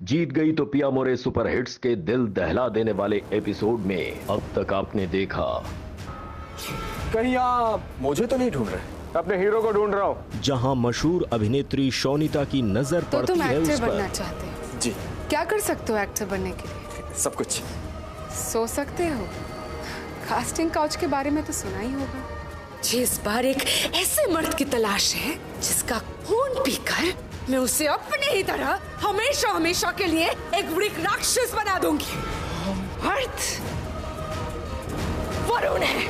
जीत गई तो पिया मोरे सुपर हिट्स के दिल दहला देने वाले एपिसोड में अब तक आपने देखा। कहीं आप मुझे तो नहीं ढूंढ रहे? अपने हीरो को ढूंढ रहा हूँ। जहां मशहूर अभिनेत्री शोनिता की नजर तो पड़ती तुम है उस एक्टर पर। बनना चाहते हो? जी। क्या कर सकते हो एक्टर बनने के लिए? सब कुछ। सो सकते हो? कास्टिंग काउच के बारे में तो सुना ही होगा। जी, इस बार एक ऐसे मर्द की तलाश है जिसका खून पीकर मैं उसे अपने ही तरह हमेशा हमेशा के लिए एक वृक राक्षस बना दूंगी। मर्द वरुण है।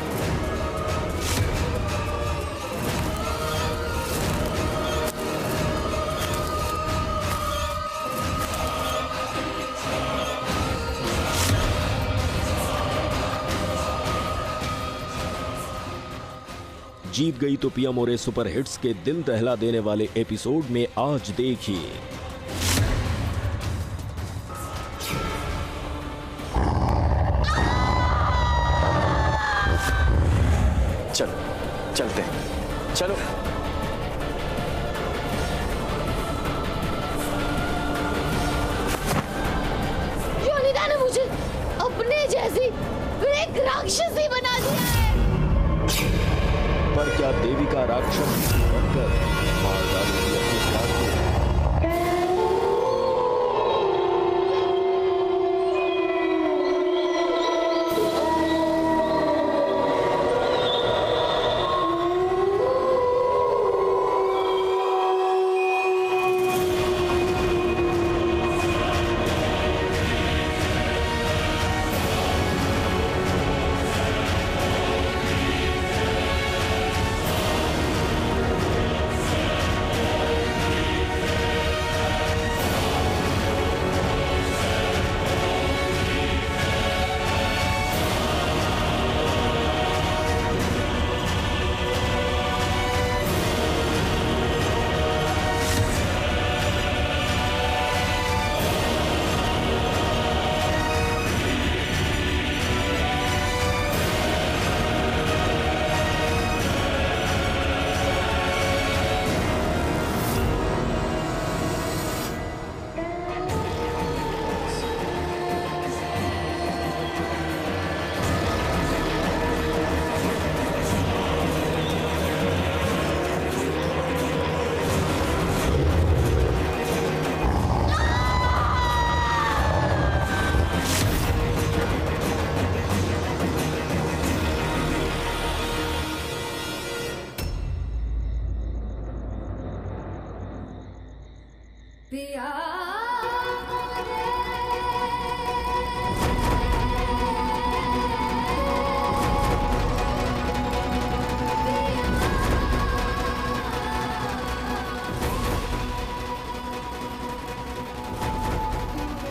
जीत गई तो पिया मोरे सुपर हिट्स के दिल दहला देने वाले एपिसोड में आज देखिए। चलो चलते हैं, चलो। योनिदा ने मुझे अपने जैसी एक राक्षसी बना दिया है। पर क्या देविका राक्षस बनकर मार डालेगी अपने प्यार को?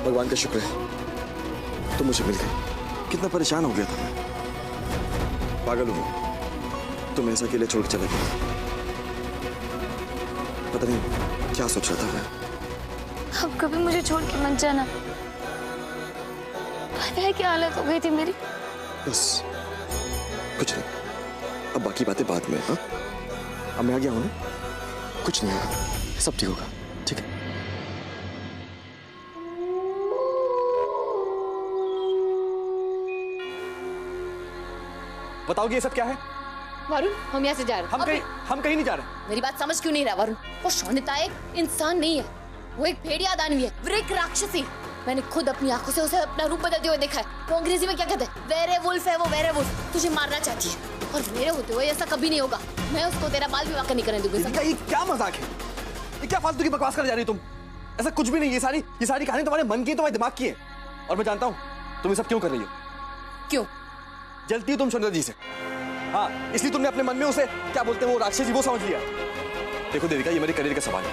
भगवान का शुक्र है तुम मुझे मिल गई। कितना परेशान हो गया था मैं। पागल हूँ, तुम ऐसा अकेले छोड़ के चले गए। पता नहीं क्या सोच रहा था मैं। अब कभी मुझे छोड़ के मत जाना। पता है क्या हालत हो गई थी मेरी? बस कुछ नहीं, अब बाकी बातें बाद में। हाँ, अब मैं आ गया हूँ ना, कुछ नहीं होगा, सब ठीक होगा। ठीक है। बताओगे ये सब क्या है? वरुण, हम यहाँ से जा रहे हैं। हम कहीं नहीं जा रहे। मेरी बात समझ क्यों नहीं रहा वरुण? वो शोनिता एक इंसान नहीं है, वो एक भेड़िया दानवी है, वृक राक्षसी। मैंने खुद अपनी आंखों से उसे अपना रूप बदलते हुए देखा है। वो अंग्रेजी में क्या कहते हैं? वेयरवुल्फ है वो, वेयरवुल्फ। तुझे मारना चाहती है और मेरे होते हुए ऐसा कभी नहीं होगा। मैं उसको तेरा बाल विवाह नहीं करने दूंगी। ये क्या मजाक है? ये क्या फालतू की बकवास कर जा रही तुम? ऐसा कुछ भी नहीं। ये सारी कहानी तुम्हारे मन की, तुम्हारे दिमाग की है। और मैं जानता हूँ तुम ये सब क्यों कर रही हो। क्यों? जलती हो तुम शोनिता जी से। हाँ, इसलिए तुमने अपने मन में उसे क्या बोलते हैं वो राक्षसी वो समझ लिया। देखो देविका, ये मेरे करियर का सवाल है।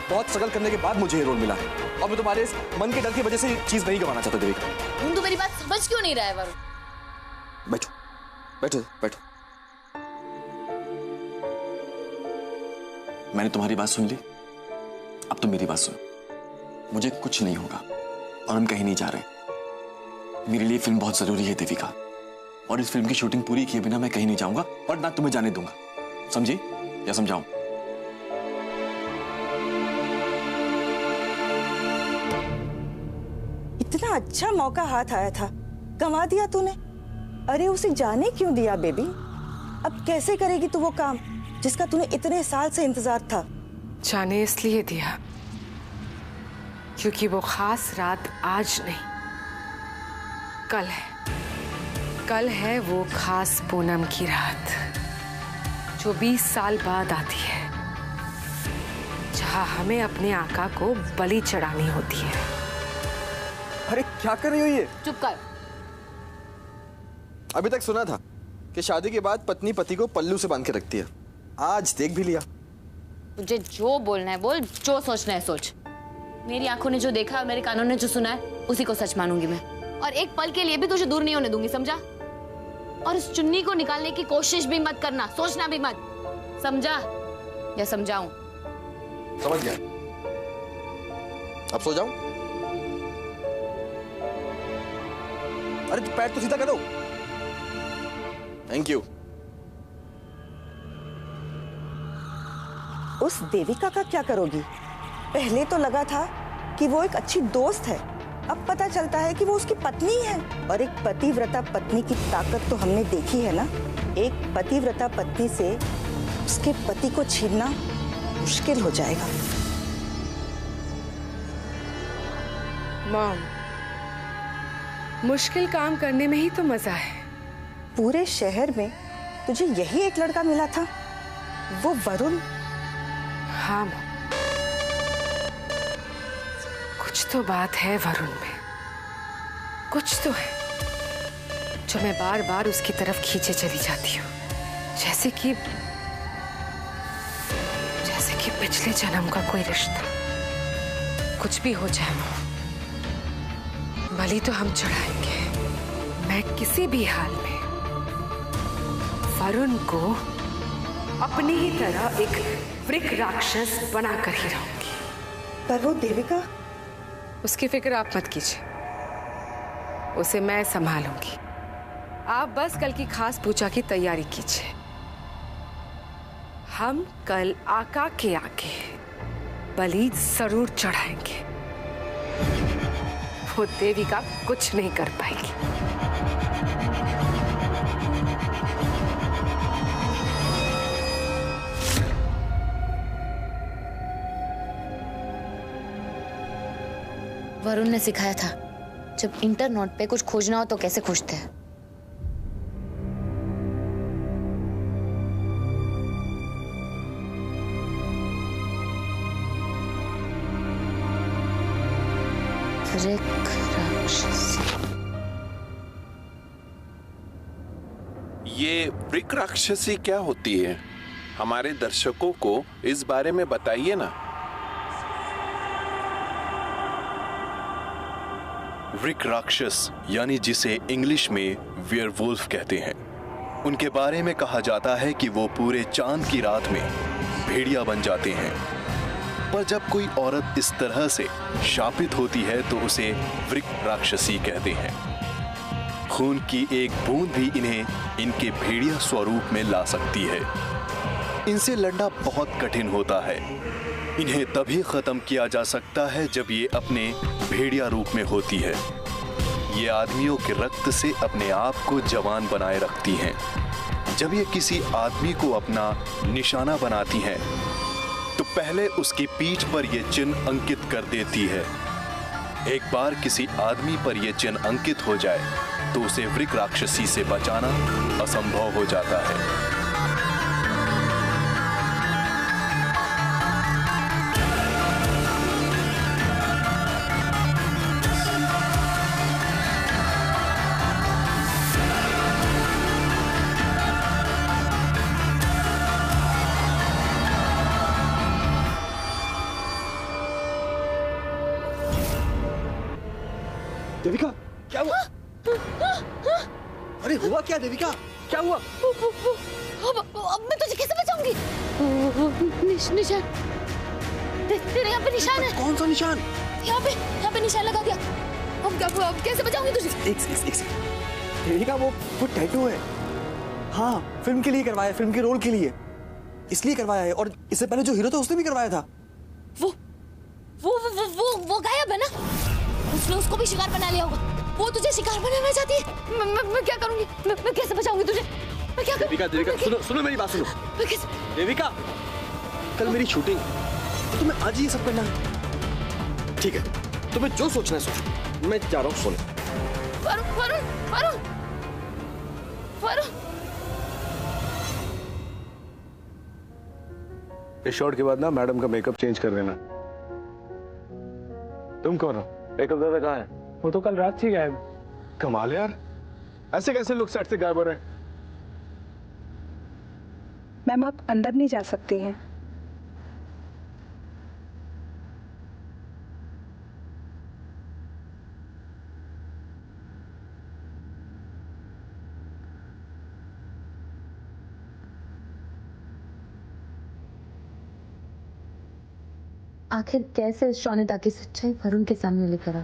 बहुत स्ट्रगल करने के बाद मुझे ये रोल मिला है और मैं तुम्हारे इस मन के डर की वजह से ये चीज नहीं गंवाना चाहता देविका। तू मेरी बात समझ क्यों नहीं रहा है वरुण? बैठो बैठो बैठो। मैंने तुम्हारी बात सुन ली, अब तुम मेरी बात सुनो। मुझे कुछ नहीं होगा और हम कहीं नहीं जा रहे। मेरे लिए फिल्म बहुत जरूरी है देविका, और इस फिल्म की शूटिंग पूरी किए बिना मैं कहीं नहीं जाऊंगा और ना तुम्हें जाने दूंगा। समझी या समझाऊं? इतना अच्छा मौका हाथ आया था, गंवा दिया तूने। अरे उसे जाने क्यों दिया बेबी? अब कैसे करेगी तू वो काम जिसका तूने इतने साल से इंतजार था? जाने इसलिए दिया क्योंकि वो खास रात आज नहीं, कल है। कल है वो खास पूनम की रात जो 20 साल बाद आती है, जहां हमें अपने आका को बलि चढ़ानी होती है। अरे क्या कर रही हो ये? चुप कर। अभी तक सुना था कि शादी के बाद पत्नी पति को पल्लू से बांध के रखती है, आज देख भी लिया। तुझे जो बोलना है बोल, जो सोचना है सोच। मेरी आंखों ने जो देखा और मेरे कानों ने जो सुना है उसी को सच मानूंगी मैं, और एक पल के लिए भी तुझे दूर नहीं होने दूंगी, समझा? और इस चुन्नी को निकालने की कोशिश भी मत करना, सोचना भी मत, समझा? या समझाऊं? समझ गया। अब सो जाऊं? अरे तो पैर तो सीधा करो। Thank you. उस देविका का क्या करोगी? पहले तो लगा था कि वो एक अच्छी दोस्त है, अब पता चलता है कि वो उसकी पत्नी है। और एक पतिव्रता पत्नी की ताकत तो हमने देखी है ना। एक पतिव्रता पत्नी से उसके पति को छीनना मुश्किल हो जाएगा। मॉम, मुश्किल काम करने में ही तो मजा है। पूरे शहर में तुझे यही एक लड़का मिला था, वो वरुण। हाँ मॉम, कुछ तो बात है वरुण में, कुछ तो है जो मैं बार बार उसकी तरफ खींचे चली जाती हूँ, जैसे कि पिछले जन्म का कोई रिश्ता। कुछ भी हो जाए मॉम, बलि तो हम चढ़ाएंगे। मैं किसी भी हाल में वरुण को अपनी ही तरह एक वृक राक्षस बनाकर ही रहूंगी। पर वो देविका? उसकी फिक्र आप मत कीजिए, उसे मैं संभालूंगी। आप बस कल की खास पूजा की तैयारी कीजिए। हम कल आका के आगे बलि जरूर चढ़ाएंगे, वो देविका कुछ नहीं कर पाएगी। वरुण ने सिखाया था, जब इंटरनेट पे कुछ खोजना हो तो कैसे खोजते हैं। ये वृक राक्षसी क्या होती है? हमारे दर्शकों को इस बारे में बताइए ना। वृक राक्षस यानी जिसे इंग्लिश में वेयरवुल्फ कहते हैं, उनके बारे में कहा जाता है कि वो पूरे चांद की रात में भेड़िया बन जाते हैं। पर जब कोई औरत इस तरह से शापित होती है तो उसे वृक राक्षसी कहते हैं। खून की एक बूंद भी इन्हें इनके भेड़िया स्वरूप में ला सकती है। इनसे लड़ना बहुत कठिन होता है। इन्हें तभी खत्म किया जा सकता है जब ये अपने भेड़िया रूप में होती है। ये आदमियों के रक्त से अपने आप को जवान बनाए रखती हैं। जब ये किसी आदमी को अपना निशाना बनाती हैं तो पहले उसकी पीठ पर यह चिन्ह अंकित कर देती है। एक बार किसी आदमी पर यह चिन्ह अंकित हो जाए तो उसे वृक राक्षसी से बचाना असंभव हो जाता है। देविका, क्या हुआ? अरे हुआ क्या देविका? क्या हुआ? अब मैं तुझे कैसे बचाऊंगी? निशान तेरे यहाँ पे निशान है। कौन सा निशान? यहाँ पे निशान लगा दिया। अब कैसे बचाऊंगी तुझे? एक देविका, वो टैटू है। हाँ, फिल्म के लिए करवाया, फिल्म के रोल के लिए इसलिए करवाया है। और इससे पहले जो हीरो था उसने भी करवाया था। वो गायब है ना? उसने उसको भी शिकार बना लिया होगा। वो तुझे शिकार बनाना चाहती है। मैं क्या करूंगी? मैं कैसे बचाऊंगी तुझे? मैं क्या देविका, देविका, सुनो मेरी बात सुनो। मैं कैसे? देविका, कल मेरी शूटिंग, तो तुम्हें आज ही ये सब करना है। ठीक है, तुम्हें जो सोचना है सोचो, मैं जा रहा हूँ सोने। वरुण, वरुण, वरुण, वरुण। इस शॉट के बाद ना मैडम का मेकअप चेंज कर देना। तुम कौन हो? मेकअप दादा कहाँ है? वो तो कल रात से गायब। कमाल है यार, ऐसे कैसे लोग सेट से गायब हो रहे हैं? मैम आप अंदर नहीं जा सकती हैं। आखिर कैसे शौनिता की सच्चाई वरुण के सामने लेकर आ?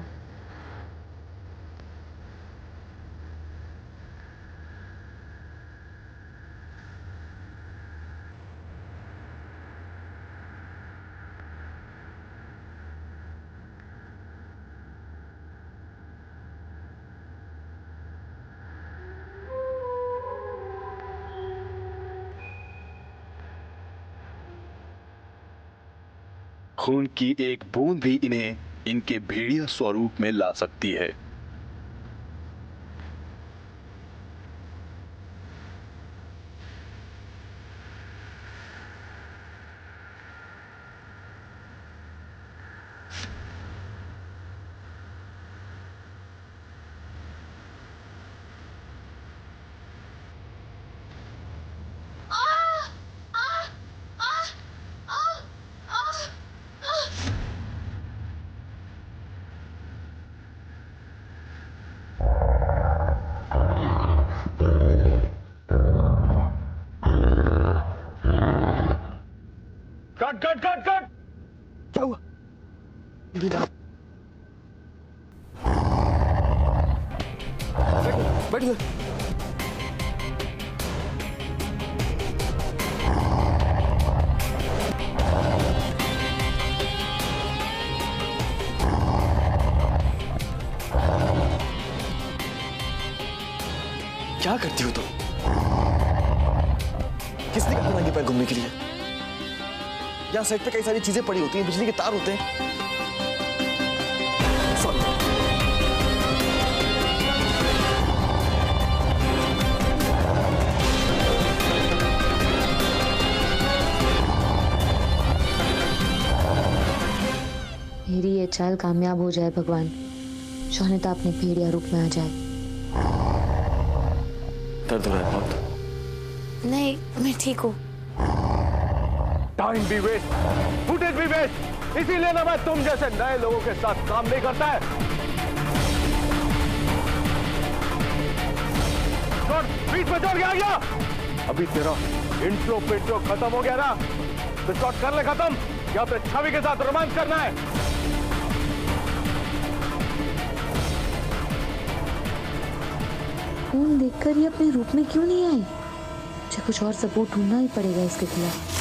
खून की एक बूंद भी इन्हें इनके भेड़िया स्वरूप में ला सकती है। Cut cut cut cut. क्या हुआ? बीना, बैठ इधर। क्या करती हो तुम? किसने कहा नंगे पैर घूमने के लिए? यहाँ साइड पे कई सारी चीजें पड़ी होती हैं, बिजली के तार होते हैं। सॉरी। मेरी ये चाल कामयाब हो जाए भगवान, शौनिता अपने भेड़िया रूप में आ जाए। दर्द हो रहा है बहुत? नहीं, मैं ठीक हूँ। टाइम भी वेस्ट, फुटेज भी वेस्ट, इसीलिए ना मैं तुम जैसे नए लोगों के साथ काम नहीं करता है। बीच में चढ़ गया। अभी तेरा इंट्रो पिंट्रो खत्म हो गया ना, तो शॉट कर ले खत्म, या फिर छवि के साथ रोमांस करना है। खून देखकर ये अपने रूप में क्यों नहीं आई? मुझे कुछ और सबूत ढूंढना ही पड़ेगा इसके खिलाफ।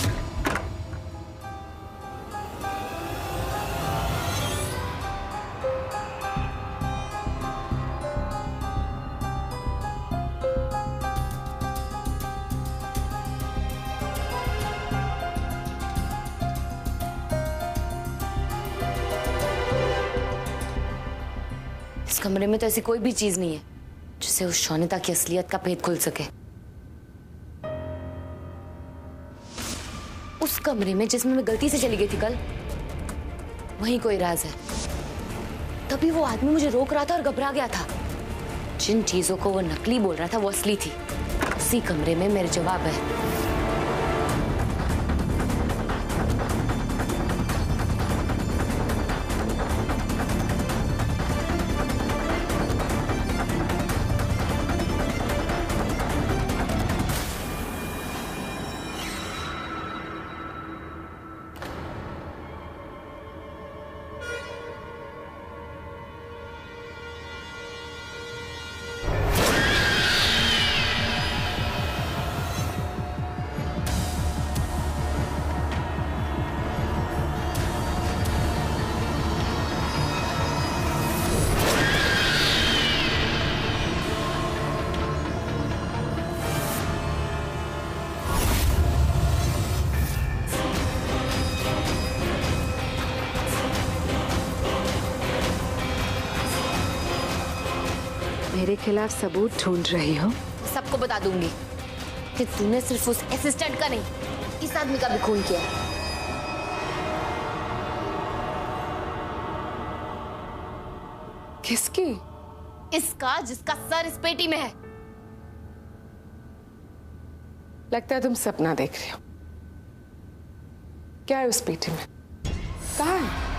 इस कमरे में तो ऐसी कोई भी चीज नहीं है जिससे उस शौनिता की असलियत का भेद खुल सके। उस कमरे में जिसमें मैं गलती से चली गई थी कल, वहीं कोई राज है। तभी वो आदमी मुझे रोक रहा था और घबरा गया था। जिन चीजों को वो नकली बोल रहा था वो असली थी। उसी कमरे में मेरे जवाब है। मेरे खिलाफ सबूत ढूंढ रही हो? सबको बता दूंगी कि तूने सिर्फ उस असिस्टेंट का नहीं, इस आदमी का भी खून किया। किसकी? इसका, जिसका सर इस पेटी में है। लगता है तुम सपना देख रहे हो। क्या है उस पेटी में? कहाँ है?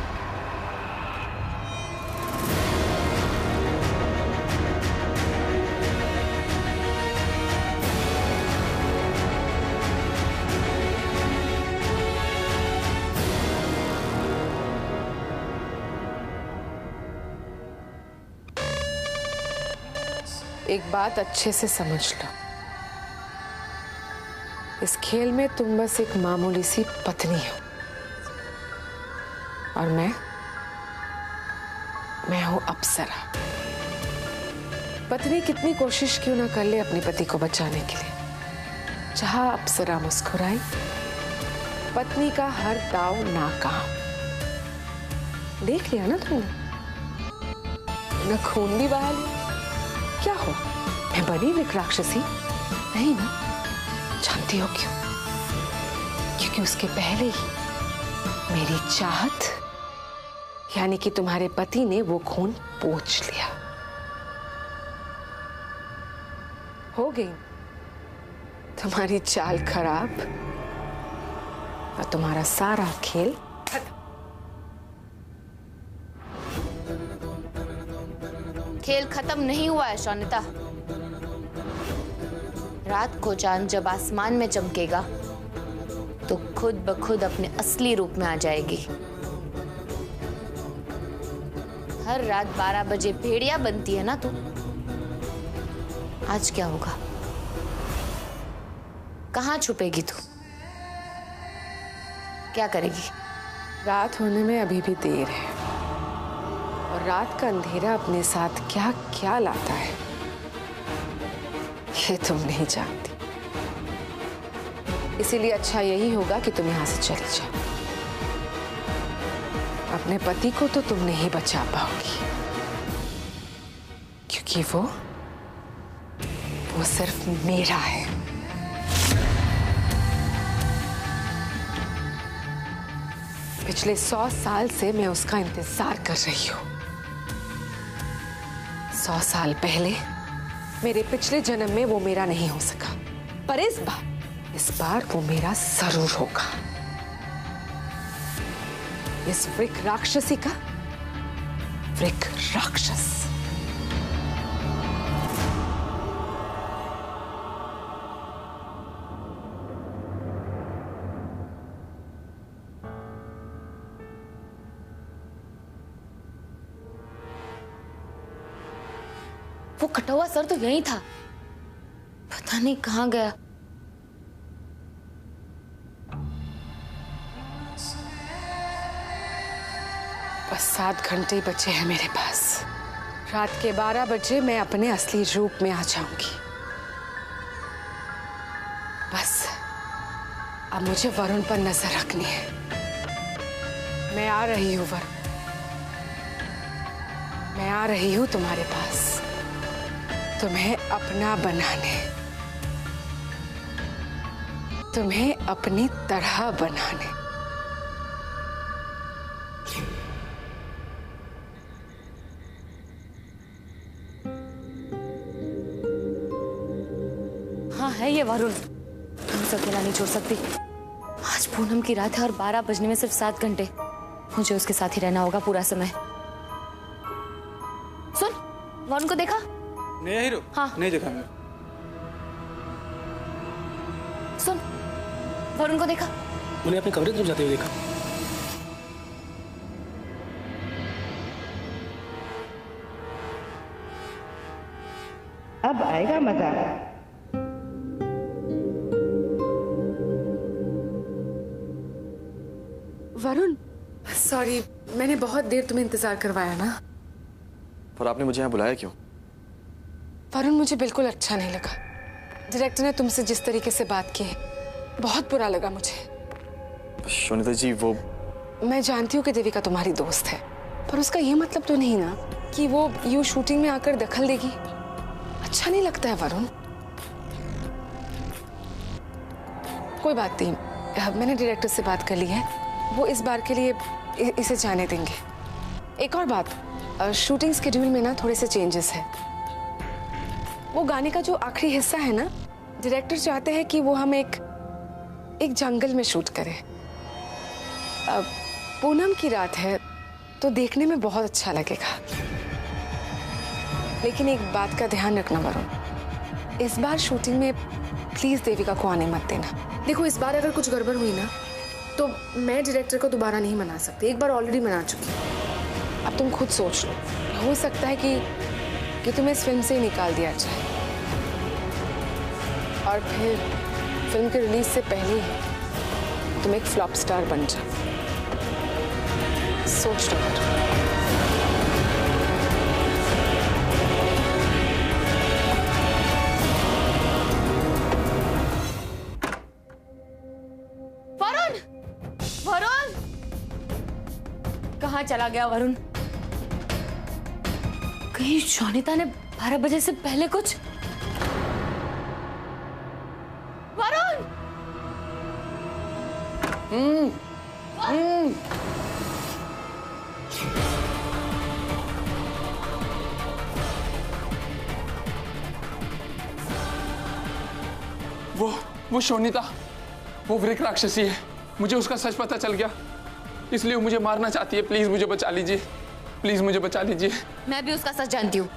एक बात अच्छे से समझ लो, इस खेल में तुम बस एक मामूली सी पत्नी हो और मैं हूं अप्सरा। पत्नी कितनी कोशिश क्यों ना कर ले अपने पति को बचाने के लिए, जहां अप्सरा मुस्कुराई, पत्नी का हर दाव नाकाम। देख लिया ना तुमने, न खून भी बहा लिया। क्या हो, मैं बनी विक राक्षसी? नहीं ना। जानती हो क्यों? क्योंकि उसके पहले ही मेरी चाहत यानी कि तुम्हारे पति ने वो खून पोंछ लिया। हो गई तुम्हारी चाल खराब और तुम्हारा सारा खेल खत्म। खेल खत्म नहीं हुआ है शौनिता। रात को चांद जब आसमान में चमकेगा तो खुद ब खुद अपने असली रूप में आ जाएगी। हर रात 12 बजे भेड़िया बनती है ना तू। आज क्या होगा? कहाँ छुपेगी तू? क्या करेगी? रात होने में अभी भी देर है और रात का अंधेरा अपने साथ क्या क्या लाता है ये तुम नहीं जानती। इसीलिए अच्छा यही होगा कि तुम यहां से चली जाओ। अपने पति को तो तुम नहीं बचा पाओगी, क्योंकि वो सिर्फ मेरा है। पिछले 100 साल से मैं उसका इंतजार कर रही हूं। 100 साल पहले मेरे पिछले जन्म में वो मेरा नहीं हो सका, पर इस बार वो मेरा जरूर होगा। इस वृक राक्षसी का वृक राक्षस। वो कटा हुआ सर तो यहीं था, पता नहीं कहां गया। बस 7 घंटे बचे हैं मेरे पास। रात के 12 बजे मैं अपने असली रूप में आ जाऊंगी। बस अब मुझे वरुण पर नजर रखनी है। मैं आ रही हूं वरुण, मैं आ रही हूं तुम्हारे पास, तुम्हें अपना बनाने, तुम्हें अपनी तरह बनाने। हाँ है ये वरुण, मैं उसे अकेला नहीं छोड़ सकती। आज पूनम की रात है और 12 बजने में सिर्फ 7 घंटे। मुझे उसके साथ ही रहना होगा पूरा समय। सुन, वरुण को देखा? नहीं हीरो। हाँ नहीं देखा मैं। सुन, वरुण को देखा? उन्हें अपने कमरे में जाते हुए देखा। अब आएगा मजा। वरुण, सॉरी, मैंने बहुत देर तुम्हें इंतजार करवाया ना। पर आपने मुझे यहाँ बुलाया क्यों? वरुण, मुझे बिल्कुल अच्छा नहीं लगा। डायरेक्टर ने तुमसे जिस तरीके से बात की है, बहुत बुरा लगा मुझे। शोनिता जी, वो मैं जानती हूँ कि देविका तुम्हारी दोस्त है, पर उसका ये मतलब तो नहीं ना कि वो यूं शूटिंग में आकर दखल देगी। अच्छा नहीं लगता है वरुण। कोई बात नहीं, मैंने डायरेक्टर से बात कर ली है, वो इस बार के लिए इसे जाने देंगे। एक और बात, शूटिंग स्केड्यूल में ना थोड़े से चेंजेस है। वो गाने का जो आखिरी हिस्सा है ना, डायरेक्टर चाहते हैं कि वो हम एक जंगल में शूट करें। पूनम की रात है तो देखने में बहुत अच्छा लगेगा, लेकिन एक बात का ध्यान रखना वरुण, इस बार शूटिंग में प्लीज देविका को आने मत देना। देखो, इस बार अगर कुछ गड़बड़ हुई ना तो मैं डायरेक्टर को दोबारा नहीं मना सकती, एक बार ऑलरेडी मना चुकी हूँ। अब तुम खुद सोच लो, हो सकता है कि तुम्हें इस फिल्म से ही निकाल दिया जाए और फिर फिल्म के रिलीज से पहले ही तुम एक फ्लॉप स्टार बन जाओ। सोच लो। वरुण, वरुण, कहाँ चला गया वरुण? कहीं शोनिता ने 12 बजे से पहले कुछ? वरुण! वो शोनिता, वो वृक राक्षसी है। मुझे उसका सच पता चल गया, इसलिए वो मुझे मारना चाहती है। प्लीज मुझे बचा लीजिए, प्लीज मुझे बचा लीजिए। मैं भी उसका सच जानती हूँ।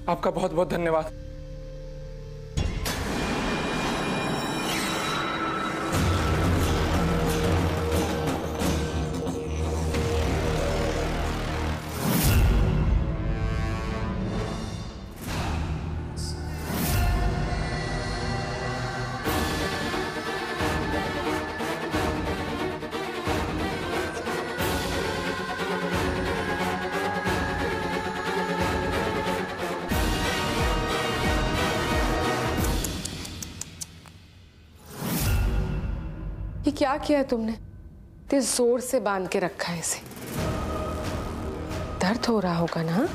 आपका बहुत बहुत धन्यवाद। ये क्या किया है तुमने? इतने जोर से बांध के रखा है इसे। दर्द हो रहा होगा ना?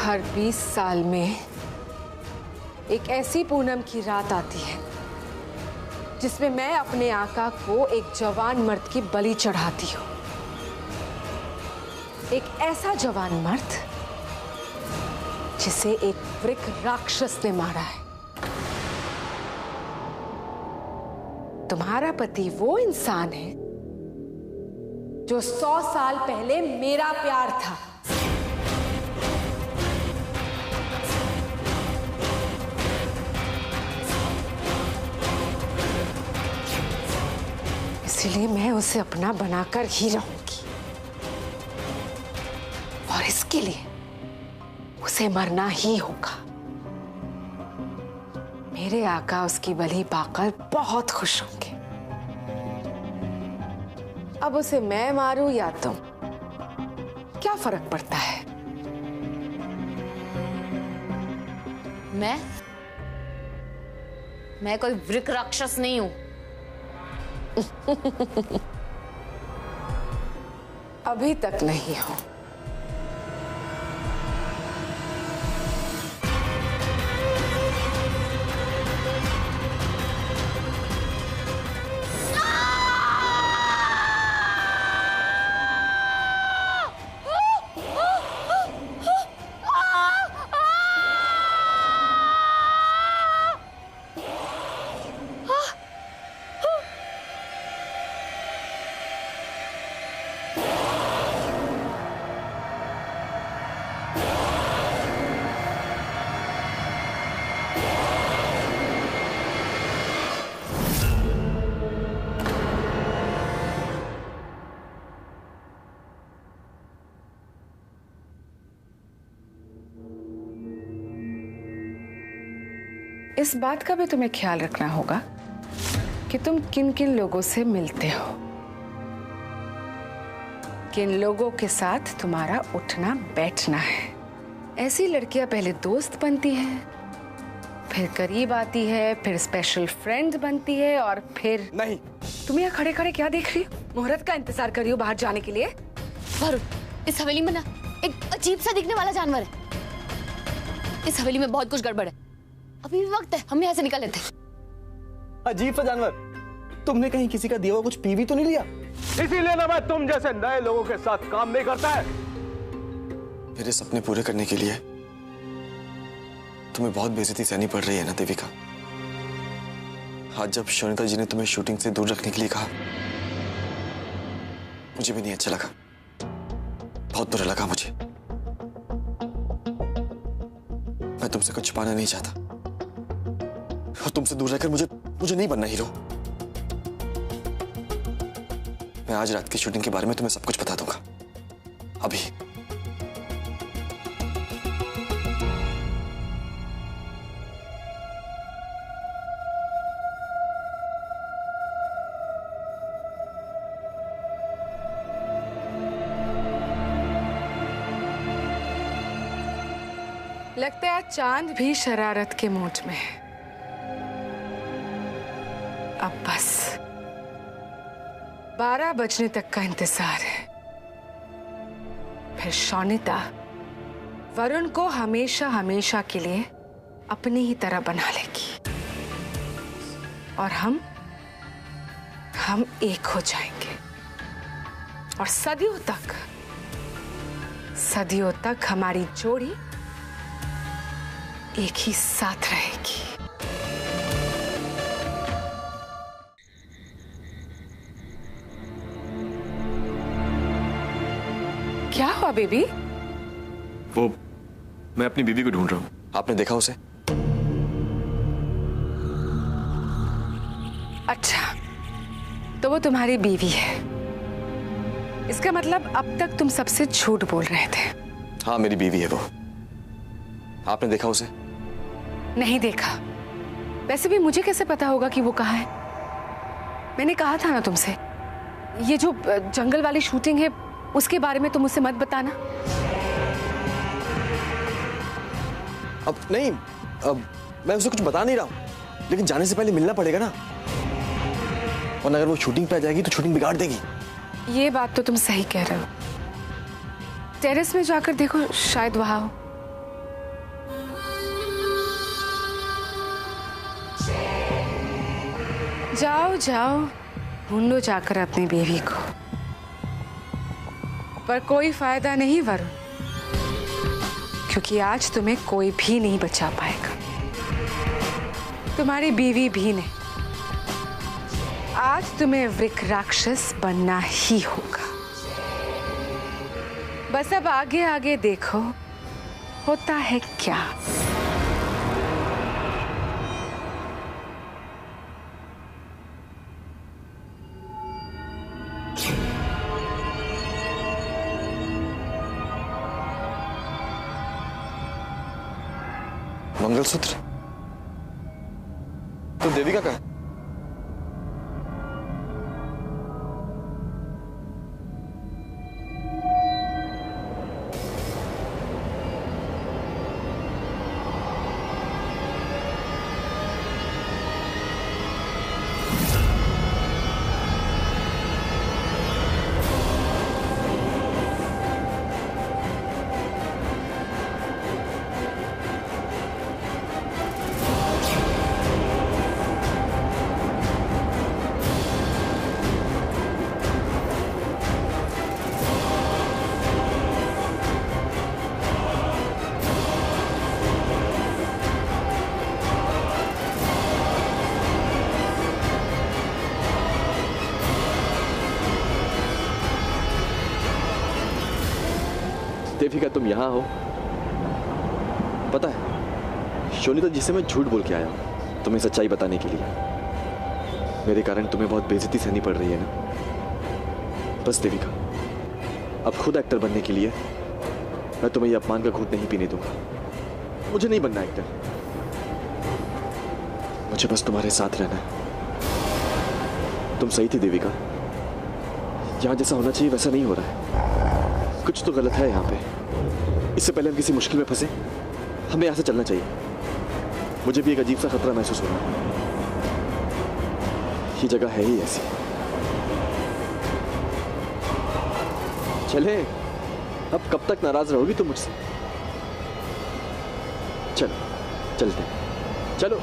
हर 20 साल में एक ऐसी पूनम की रात आती है जिसमें मैं अपने आका को एक जवान मर्द की बलि चढ़ाती हूं। एक ऐसा जवान मर्द जिसे एक वृक राक्षस ने मारा है। तुम्हारा पति वो इंसान है जो 100 साल पहले मेरा प्यार था। इसलिए मैं उसे अपना बनाकर ही रहूंगी और इसके लिए उसे मरना ही होगा। मेरे आका उसकी बलि पाकर बहुत खुश होंगे। अब उसे मैं मारूं या तुम, क्या फर्क पड़ता है? मैं कोई वृक राक्षस नहीं हूं। अभी तक नहीं हो। इस बात का भी तुम्हें ख्याल रखना होगा कि तुम किन किन लोगों से मिलते हो, किन लोगों के साथ तुम्हारा उठना बैठना है। ऐसी लड़कियां पहले दोस्त बनती हैं, फिर करीब आती है, फिर स्पेशल फ्रेंड बनती है और फिर नहीं। तुम यहाँ खड़े खड़े क्या देख रही हो? मुहूर्त का इंतजार कर रही हो बाहर जाने के लिए? वरुण, इस हवेली में ना एक अजीब सा दिखने वाला जानवर है। इस हवेली में बहुत कुछ गड़बड़ है। अभी भी वक्त है, हम यहाँ से निकल लेते हैं। अजीब सा जानवर? तुमने कहीं किसी का दिया हुआ कुछ पी भी तो नहीं लिया? इसीलिए ना मैं तुम जैसे नए लोगों के साथ काम नहीं करता है। मेरे सपने पूरे करने के लिए तुम्हें बहुत बेइज्जती सहनी पड़ रही है ना देविका? आज जब शोनिता जी ने तुम्हें शूटिंग से दूर रखने के लिए कहा, मुझे भी नहीं अच्छा लगा, बहुत बुरा लगा मुझे। मैं तुमसे कुछ छुपाना नहीं चाहता और तुमसे दूर रहकर मुझे नहीं बनना हीरो। मैं आज रात की शूटिंग के बारे में तुम्हें सब कुछ बता दूंगा, अभी। लगता है चांद भी शरारत के मूड में है। अब बस 12 बजने तक का इंतजार है, फिर शोनिता वरुण को हमेशा हमेशा के लिए अपनी ही तरह बना लेगी और हम एक हो जाएंगे और सदियों तक हमारी जोड़ी एक ही साथ रहेगी। क्या हुआ बेबी? वो मैं अपनी बीवी को ढूंढ रहा हूं। आपने देखा उसे? अच्छा, तो वो तुम्हारी बीवी है। इसका मतलब अब तक तुम सबसे झूठ बोल रहे थे। हाँ, मेरी बीवी है वो। आपने देखा उसे? नहीं देखा। वैसे भी मुझे कैसे पता होगा कि वो कहाँ है? मैंने कहा था ना तुमसे, ये जो जंगल वाली शूटिंग है उसके बारे में तुम मुझसे मत बताना। अब नहीं, अब मैं उसे कुछ बता नहीं रहा हूं, लेकिन जाने से पहले मिलना पड़ेगा ना, वरना अगर वो शूटिंग पे आ जाएगी तो शूटिंग बिगाड़ देगी। ये बात तो तुम सही कह रहे हो। टेरेस में जाकर देखो, शायद वहां हो। जाओ जाओ, ढूंढो जाकर अपनी बीवी को। पर कोई फायदा नहीं वरुण, क्योंकि आज तुम्हें कोई भी नहीं बचा पाएगा, तुम्हारी बीवी भी नहीं। आज तुम्हें वृक राक्षस बनना ही होगा। बस अब आगे आगे देखो होता है क्या। मंगलसूत्र तो देविका का है। देविका, तुम यहाँ हो? पता है, शोनिता जी से मैं झूठ बोल के आया हूँ तुम्हें सच्चाई बताने के लिए। मेरे कारण तुम्हें बहुत बेइज्जती सहनी पड़ रही है ना? बस देविका, अब खुद एक्टर बनने के लिए मैं तुम्हें ये अपमान का घूंट नहीं पीने दूंगा। मुझे नहीं बनना एक्टर, मुझे बस तुम्हारे साथ रहना है। तुम सही थी देविका, यहाँ जैसा होना चाहिए वैसा नहीं हो रहा है। कुछ तो गलत है यहाँ पे। इससे पहले हम किसी मुश्किल में फंसे, हमें यहाँ से चलना चाहिए। मुझे भी एक अजीब सा खतरा महसूस हो रहा है। ये जगह है ही ऐसी। चले, अब कब तक नाराज रहोगी तुम मुझसे? चलो चलते हैं, चलो।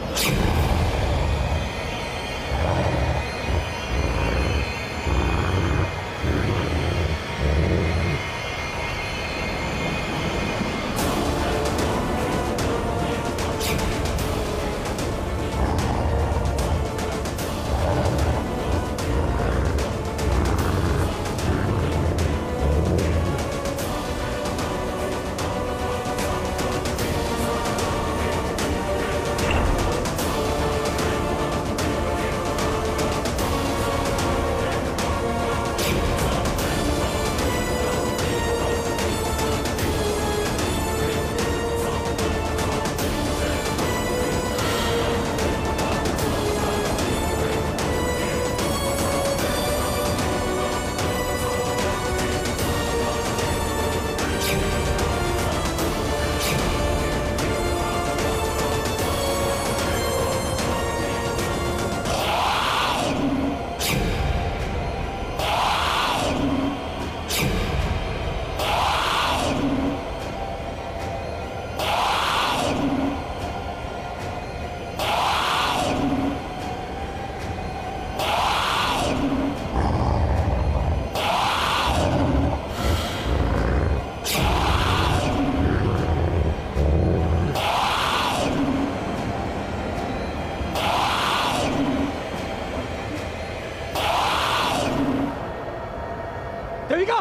देविका!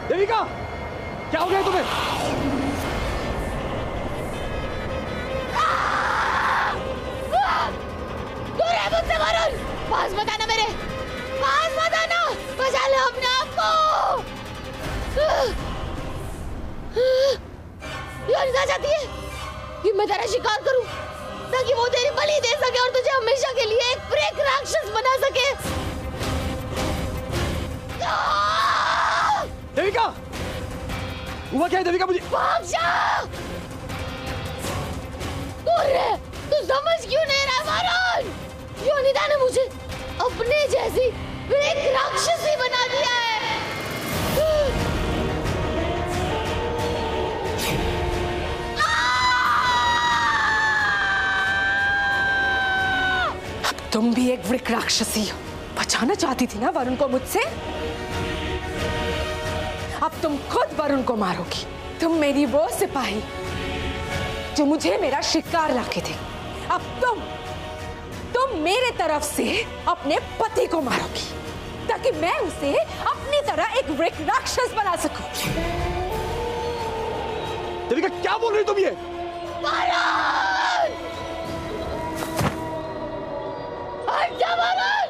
देविका! क्या हो गया तुम्हें? दूर है मुझसे वरुण! पास मत आना मेरे! पास मत आना! बचा लो अपने आप को! योनिता चाहती है कि मैं तेरा शिकार करूं ताकि वो तेरी बलि दे सके और तुझे हमेशा के लिए एक ब्रेक राक्षस बना सके। देविका! हुआ क्या है देविका? मुझे भाग जा! तू समझ क्यों नहीं रहा वरुण? योनिता ने मुझे अपने जैसी एक राक्षसी बना दिया है। अब तुम भी एक वृक राक्षसी हो। बचाना चाहती थी ना वरुण को मुझसे? अब तुम खुद वरुण को मारोगी। तुम मेरी वो सिपाही जो मुझे मेरा शिकार लाके दे। अब तुम मेरे तरफ से अपने पति को मारोगी ताकि मैं उसे अपनी तरह एक वृक राक्षस बना सकूं। देविका क्या बोल रही तुम ये? हट जा वरुण!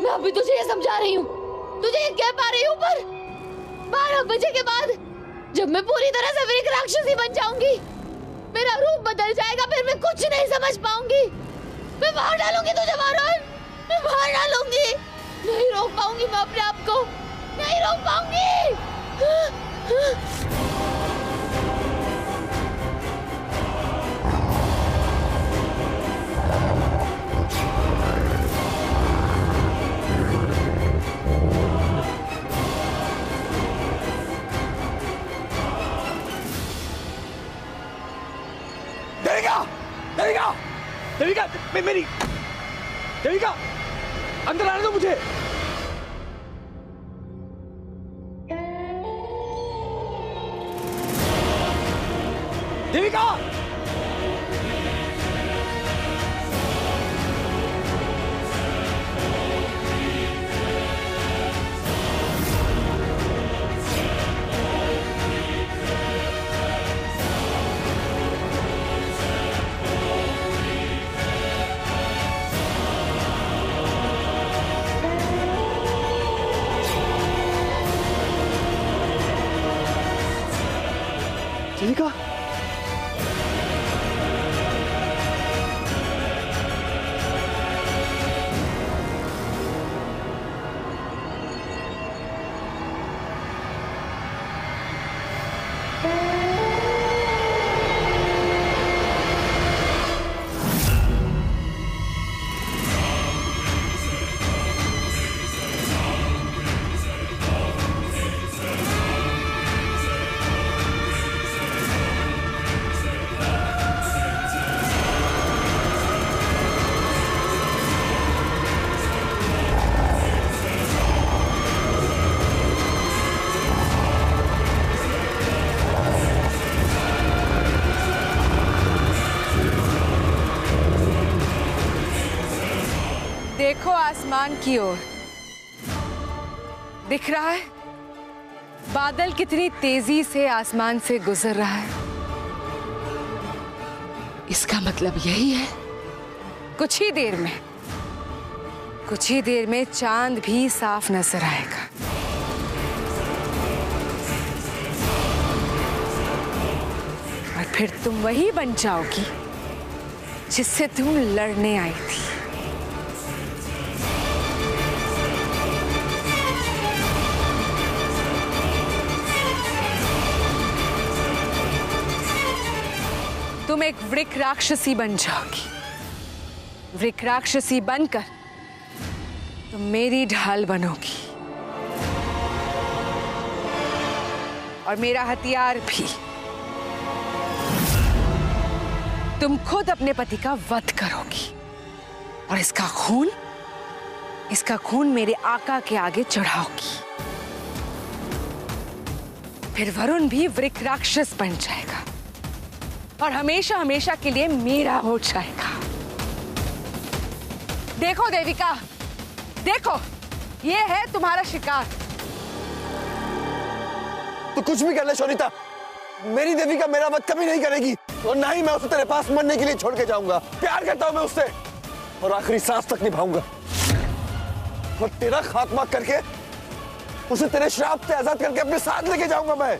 मैं अभी तुझे ये समझा रही हूँ, तुझे ये कह पा रही हूँ, पर 12 बजे के बाद जब मैं पूरी तरह से वृक राक्षसी बन जाऊंगी, मेरा रूप बदल जाएगा, फिर मैं कुछ नहीं समझ पाऊंगी। मैं मार डालूंगी तुझे वरुण, मैं मार डालूंगी। नहीं रोक पाऊंगी मैं अपने आप को, नहीं रोक पाऊंगी। देविका! देविका! मेरी देविका! अंदर आने दो मुझे। देविका! देविका! देखो आसमान की ओर, दिख रहा है बादल कितनी तेजी से आसमान से गुजर रहा है। इसका मतलब यही है कुछ ही देर में चांद भी साफ नजर आएगा। और फिर तुम वही बन जाओगी जिससे तुम लड़ने आई थी। तुम एक वृक राक्षसी बन जाओगी। वृक राक्षसी बनकर तुम मेरी ढाल बनोगी और मेरा हथियार भी। तुम खुद अपने पति का वध करोगी और इसका खून मेरे आका के आगे चढ़ाओगी। फिर वरुण भी वृक राक्षस बन जाएगा और हमेशा हमेशा के लिए मेरा हो जाएगा। देखो देविका, देखो, ये है तुम्हारा शिकार। तो कुछ भी कर ले शोनिता, मेरी देविका मेरा वध कभी नहीं करेगी और ना ही मैं उसे तेरे पास मरने के लिए छोड़ के जाऊंगा। प्यार करता हूं मैं उससे और आखिरी सांस तक निभाऊंगा और तेरा खात्मा करके उसे तेरे श्राप से आजाद करके अपने साथ लेके जाऊंगा मैं।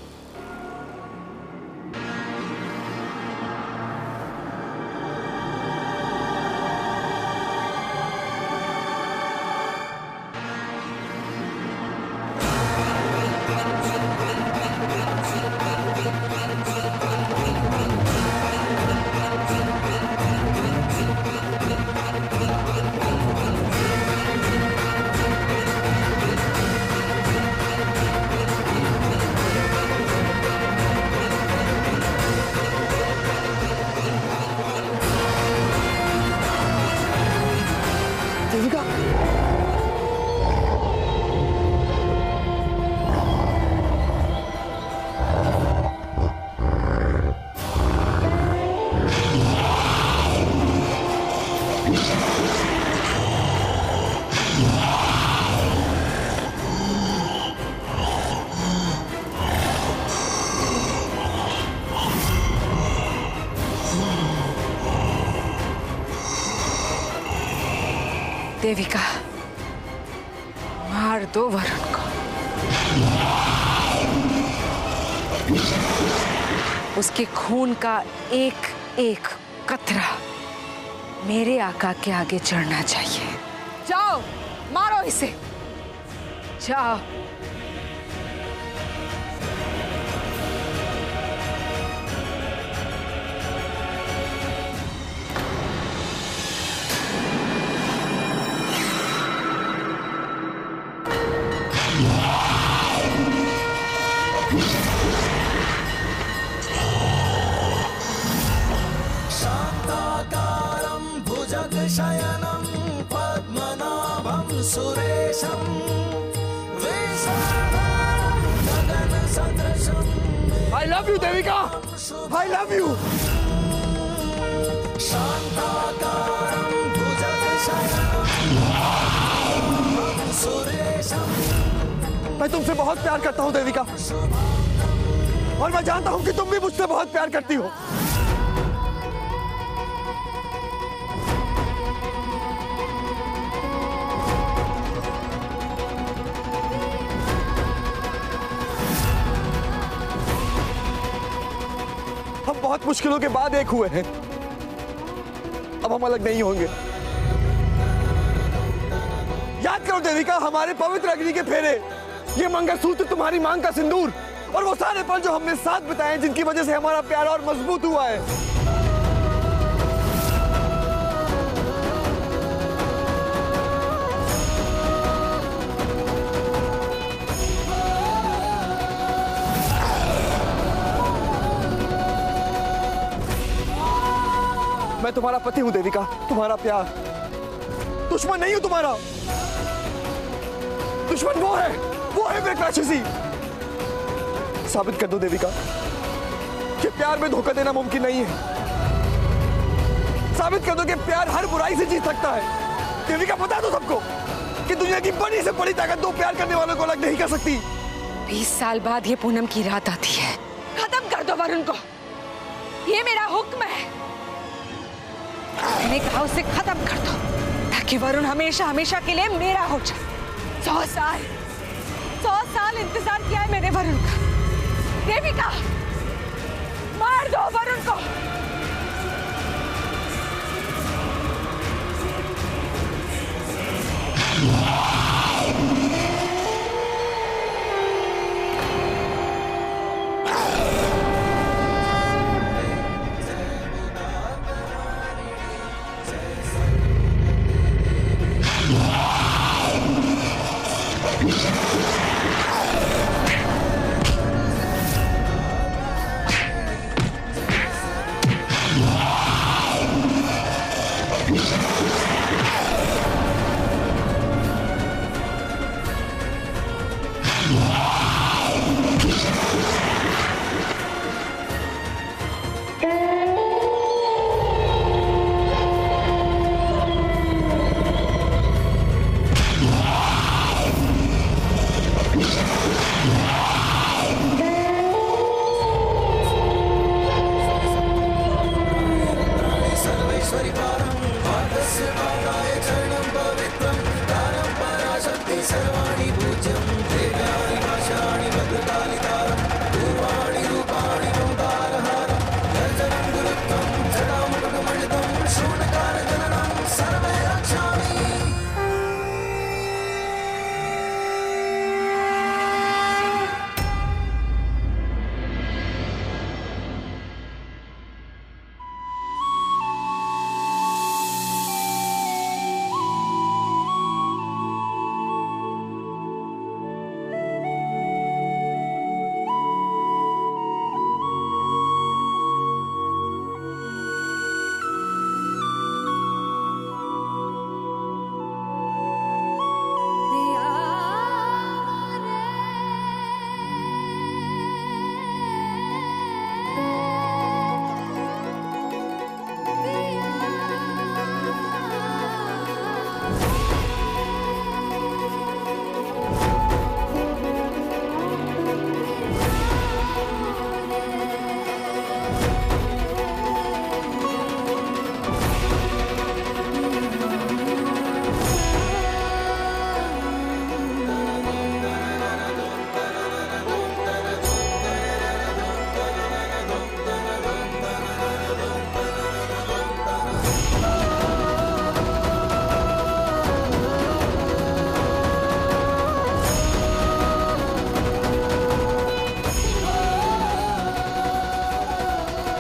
देविका, मार दो वरुण को। उसके खून का एक एक कतरा मेरे आका के आगे चढ़ना चाहिए। जाओ, मारो इसे, जाओ। शयनं पद्मनाभं सुरेशं I love you, Devika. I love you। शांताकारं भुजगशयनं सुरेशं। मैं तुमसे बहुत प्यार करता हूँ देविका और मैं जानता हूँ कि तुम भी मुझसे बहुत प्यार करती हो। हम बहुत मुश्किलों के बाद एक हुए हैं, अब हम अलग नहीं होंगे। याद करो देविका, हमारे पवित्र अग्नि के फेरे, ये मंगलसूत्र, तुम्हारी मांग का सिंदूर और वो सारे पल जो हमने साथ बिताए, जिनकी वजह से हमारा प्यार और मजबूत हुआ है। मैं तुम्हारा पति हूं देविका, तुम्हारा प्यार, दुश्मन नहीं हूं तुम्हारा। दुश्मन वो है वृक राक्षसी। साबित कर दो देविका कि प्यार में धोखा देना मुमकिन नहीं है। साबित कर दो कि प्यार हर बुराई से जीत सकता है। देविका बता दो सबको कि दुनिया की बड़ी से बड़ी ताकत दो प्यार करने वालों को अलग नहीं कर सकती। 20 साल बाद ये पूनम की रात आती है। खत्म कर दो वरुण को, ये मेरा हुक्म है। मैंने कहा उसे खत्म कर दो ताकि वरुण हमेशा हमेशा के लिए मेरा हो जाए। 100 साल इंतजार किया है मैंने वरुण का। देविका, मार दो वरुण को।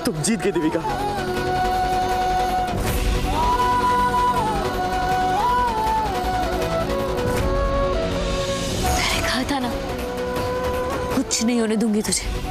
तुम जीत गई देविका। मैंने कहा था ना, कुछ नहीं होने दूंगी तुझे।